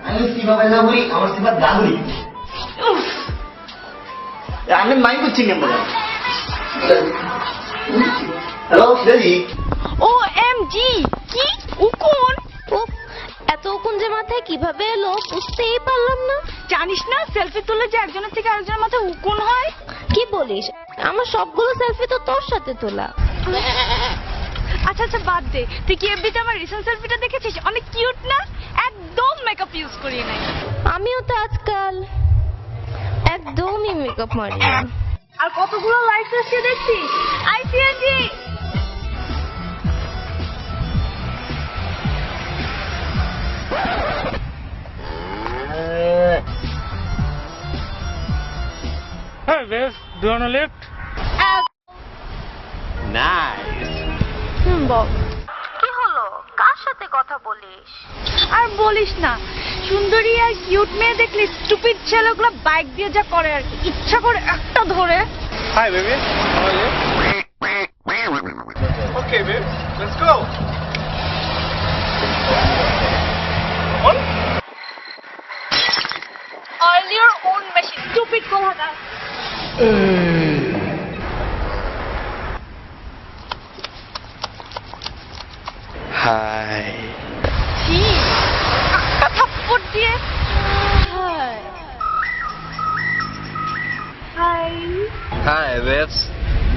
আমি কিভাবে না বলি আমার সিফাত গাগুলি আমি মাইন্ড করছি কেন বলেন হ্যালো সিরাজি OMG কি উকুন এত উকুন যে মাথায় কিভাবে এলো বুঝতেই পারলাম না। জানিস না সেলফি তুলে যে একজনের থেকে আরেকজনের মাথায় উকুন হয়? কি বলিস? আমার সবগুলো সেলফি তো তোর সাথে তোলা। আচ্ছা আচ্ছা বাদ দে, তুই কি এফবিতে আমার রিসেন্ট সেলফিটা দেখেছিস? অনেক কিউট না? একদম মেকআপ ইউজ করি নাই। আমিও তো আজকাল একদমই মেকআপ মারি না। আর কতগুলো লাইকস আসছে দেখছিস? আইসিএনজি Hey, babe, do you want a lift? Nice বল। কি হলো? কার সাথে কথা বলিস? আর বলিস না, সুন্দরী আর কিউট মেয়ে দেখলে স্টুপিড ছেলেগুলো বাইক দিয়ে যা করে আর কি, ইচ্ছা করে একটা ধরে। Hi, baby. How are you? Okay, babe. Let's go. All your own machine, stupid কোলাটা। হাই ছি, একটা থাপ্পড় দিয়ে। Hi hi hi babes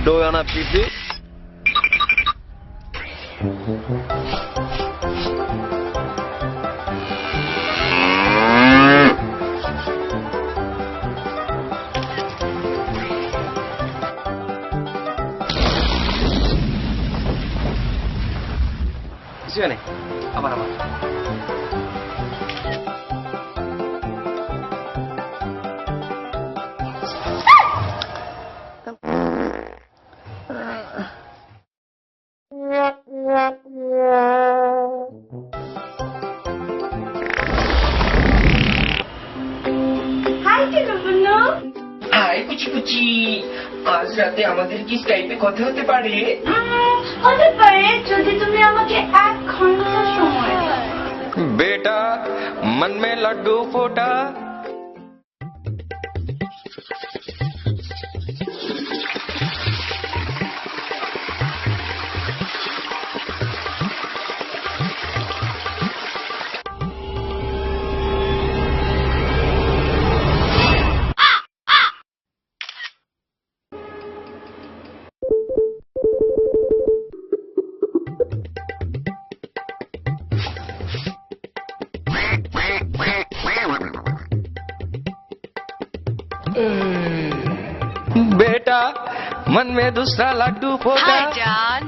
do you want পিপি কিছু নেই আবার আবার হাই টিকলবুন্নু। হাই কুচি কুচি, আজ রাতে আমাদের কি স্কাইপে কথা হতে পারে? হতে পারে যদি তুমি আমাকে 1 ঘন্টা সময় দাও। बेटा मन में लड्डू फोटा। बेटा मन में दूसरा लड्डू फोटा। জান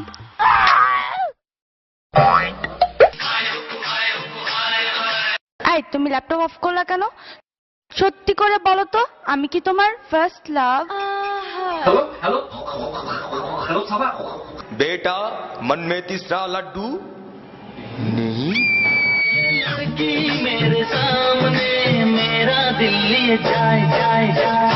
এই তুমি ল্যাপটপ অফ করলা কেন? সত্যি করে বলো তো, আমি কি তোমার first love? Hello hello hello Saba बेटा मन में तीसरा लड्डू नहीं। मेरे सामने मेरा दिल लिए जाए जाए जाए